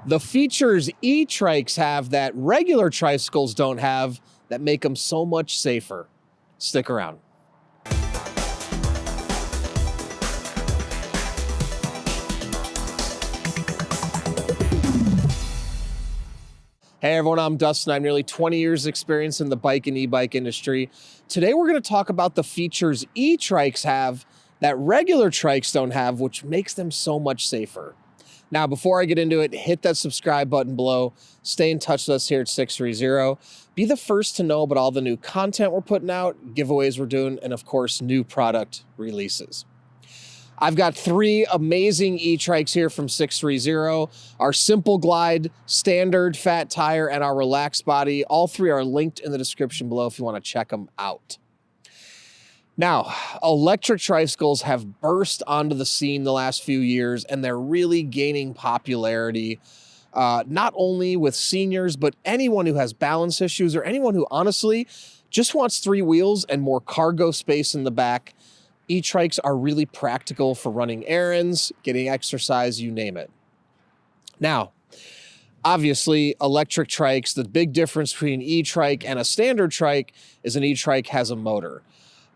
The features E-Trikes have that regular tricycles don't have that make them so much safer. Stick around. Hey everyone, I'm Dustin. I have nearly 20 years experience in the bike and e-bike industry. Today we're going to talk about the features E-Trikes have that regular trikes don't have, which makes them so much safer. Now, before I get into it, hit that subscribe button below. Stay in touch with us here at 630. Be the first to know about all the new content we're putting out, giveaways we're doing, and of course, new product releases. I've got 3 amazing E-Trikes here from 630. Our Simple Glide, Standard, Fat Tire, and our Relaxed Body. All 3 are linked in the description below if you want to check them out. Now, electric tricycles have burst onto the scene the last few years, and they're really gaining popularity, not only with seniors, but anyone who has balance issues or anyone who honestly just wants 3 wheels and more cargo space in the back. E-Trikes are really practical for running errands, getting exercise, you name it. Now, obviously, electric trikes, the big difference between E-Trike and a standard trike is an E-Trike has a motor.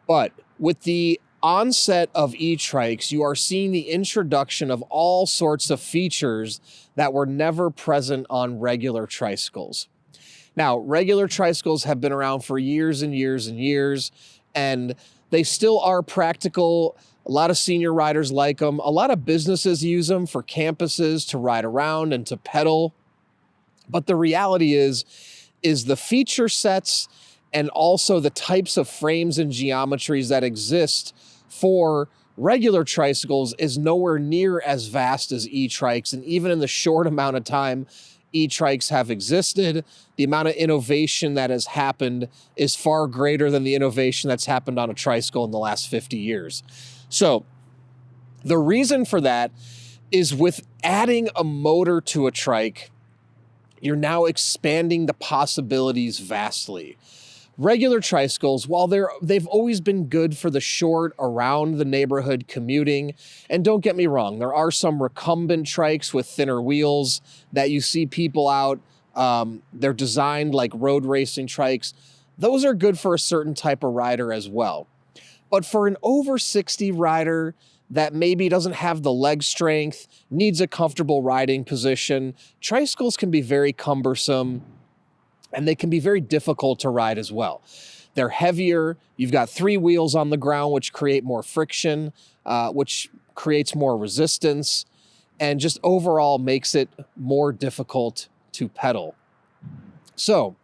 But with the onset of E-Trikes, you are seeing the introduction of all sorts of features that were never present on regular tricycles. Now, regular tricycles have been around for years and years and years, and they still are practical. A lot of senior riders like them. A lot of businesses use them for campuses to ride around and to pedal. But the reality is the feature sets and also the types of frames and geometries that exist for regular tricycles is nowhere near as vast as E-Trikes. And even in the short amount of time E-Trikes have existed, the amount of innovation that has happened is far greater than the innovation that's happened on a tricycle in the last 50 years. So the reason for that is with adding a motor to a trike, you're now expanding the possibilities vastly. Regular tricycles, while they've always been good for the short around the neighborhood commuting, and don't get me wrong, there are some recumbent trikes with thinner wheels that you see people out. They're designed like road racing trikes. Those are good for a certain type of rider as well. But for an over 60 rider that maybe doesn't have the leg strength, needs a comfortable riding position, tricycles can be very cumbersome, and they can be very difficult to ride as well. They're heavier. You've got 3 wheels on the ground, which create more friction, which creates more resistance, and just overall makes it more difficult to pedal. So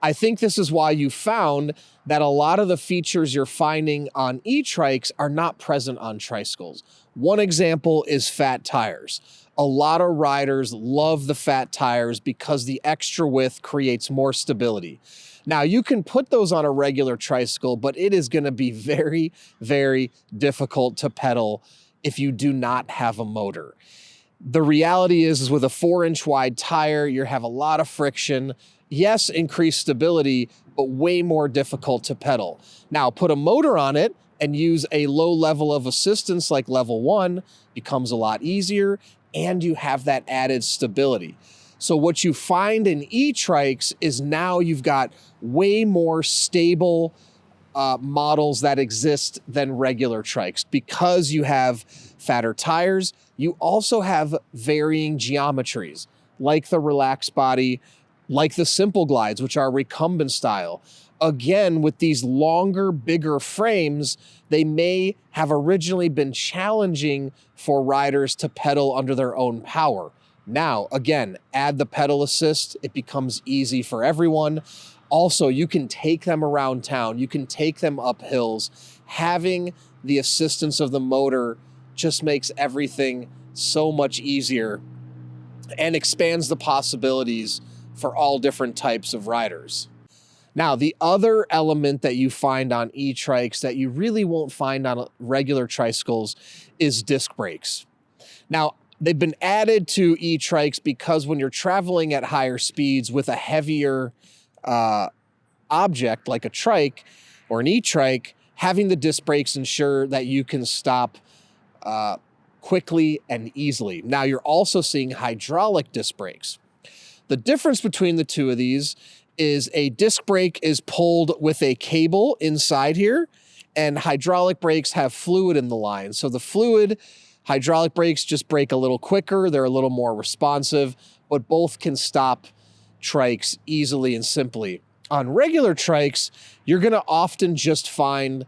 I think this is why you found that a lot of the features you're finding on E-Trikes are not present on tricycles. One example is fat tires. A lot of riders love the fat tires because the extra width creates more stability. Now, you can put those on a regular tricycle, but it is going to be very, very difficult to pedal if you do not have a motor. The reality is with a 4-inch wide tire, you have a lot of friction. Yes, increased stability, but way more difficult to pedal. Now, put a motor on it and use a low level of assistance like level 1, becomes a lot easier, and you have that added stability. So what you find in E-Trikes is now you've got way more stable models that exist than regular trikes. Because you have fatter tires, you also have varying geometries, like the Relaxed Body, like the Simple Glides, which are recumbent style. Again, with these longer, bigger frames, they may have originally been challenging for riders to pedal under their own power. Now, again, add the pedal assist, it becomes easy for everyone. Also, you can take them around town, you can take them up hills. Having the assistance of the motor just makes everything so much easier and expands the possibilities for all different types of riders. Now, the other element that you find on E-Trikes that you really won't find on regular tricycles is disc brakes. Now, they've been added to E-Trikes because when you're traveling at higher speeds with a heavier object like a trike or an E-Trike, having the disc brakes ensure that you can stop quickly and easily. Now you're also seeing hydraulic disc brakes. The difference between the two of these is a disc brake is pulled with a cable inside here, and hydraulic brakes have fluid in the line. So the fluid, hydraulic brakes just brake a little quicker, they're a little more responsive, but both can stop trikes easily and simply. On regular trikes, you're gonna often just find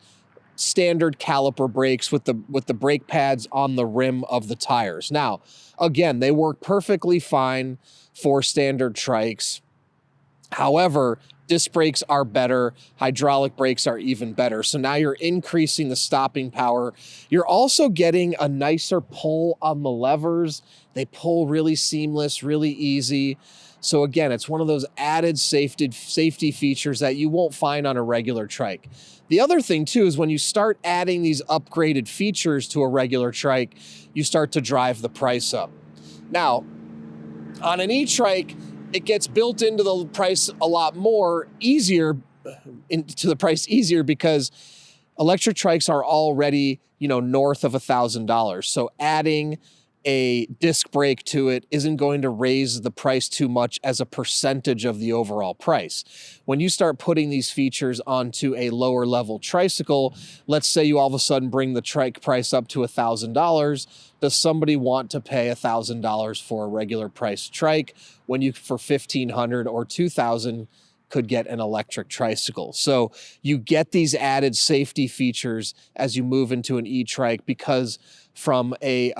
standard caliper brakes with the brake pads on the rim of the tires. Now, again, they work perfectly fine for standard trikes. However, disc brakes are better, hydraulic brakes are even better. So now you're increasing the stopping power. You're also getting a nicer pull on the levers. They pull really seamless, really easy. So again, it's one of those added safety features that you won't find on a regular trike. The other thing too is when you start adding these upgraded features to a regular trike, you start to drive the price up. Now, on an E-Trike, it gets built into the price a lot more easier, because electric trikes are already, north of $1,000. So adding a disc brake to it isn't going to raise the price too much as a percentage of the overall price. When you start putting these features onto a lower level tricycle, let's say you all of a sudden bring the trike price up to $1,000. Does somebody want to pay $1,000 for a regular price trike when you for $1,500 or $2,000 could get an electric tricycle? So you get these added safety features as you move into an E-Trike, because from a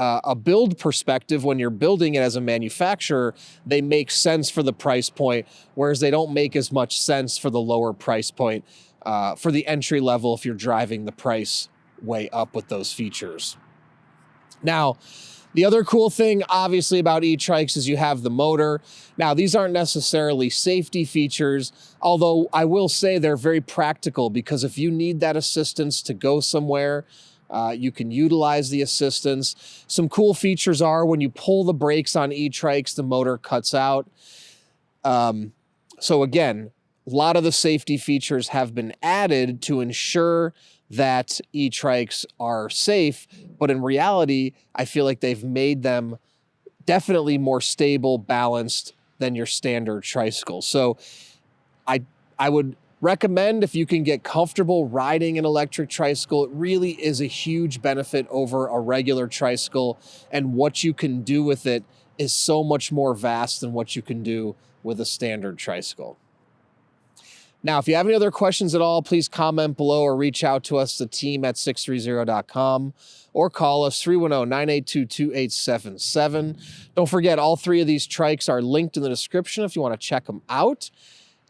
build perspective, when you're building it as a manufacturer, they make sense for the price point, whereas they don't make as much sense for the lower price point, for the entry level if you're driving the price way up with those features. Now, the other cool thing, obviously, about E-Trikes is you have the motor. Now, these aren't necessarily safety features, although I will say they're very practical, because if you need that assistance to go somewhere, you can utilize the assistance. Some cool features are when you pull the brakes on E-Trikes, the motor cuts out. So again, a lot of the safety features have been added to ensure that E-Trikes are safe, but in reality, I feel like they've made them definitely more stable, balanced than your standard tricycle. So I would recommend, if you can get comfortable riding an electric tricycle, it really is a huge benefit over a regular tricycle, and what you can do with it is so much more vast than what you can do with a standard tricycle. Now, if you have any other questions at all, please comment below or reach out to us, the team at sixthreezero.com, or call us 310-982-2877. Don't forget, all three of these trikes are linked in the description if you want to check them out.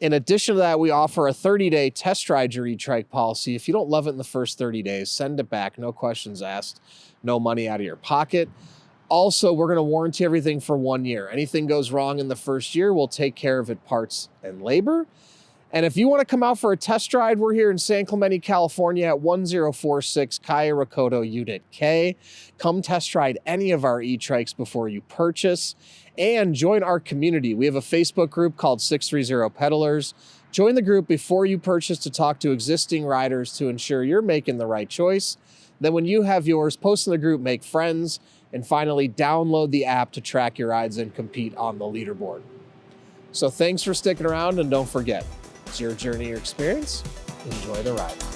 In addition to that, we offer a 30-day test ride your E-Trike policy. If you don't love it in the first 30 days, send it back. No questions asked, no money out of your pocket. Also, we're going to warranty everything for 1 year. Anything goes wrong in the first year, we'll take care of it, parts and labor. And if you want to come out for a test ride, we're here in San Clemente, California at 1046 Calle Recodo Unit K. Come test ride any of our E-Trikes before you purchase, and join our community. We have a Facebook group called 630 Peddlers. Join the group before you purchase to talk to existing riders to ensure you're making the right choice. Then when you have yours, post in the group, make friends, and finally download the app to track your rides and compete on the leaderboard. So thanks for sticking around, and don't forget, it's your journey, your experience. Enjoy the ride.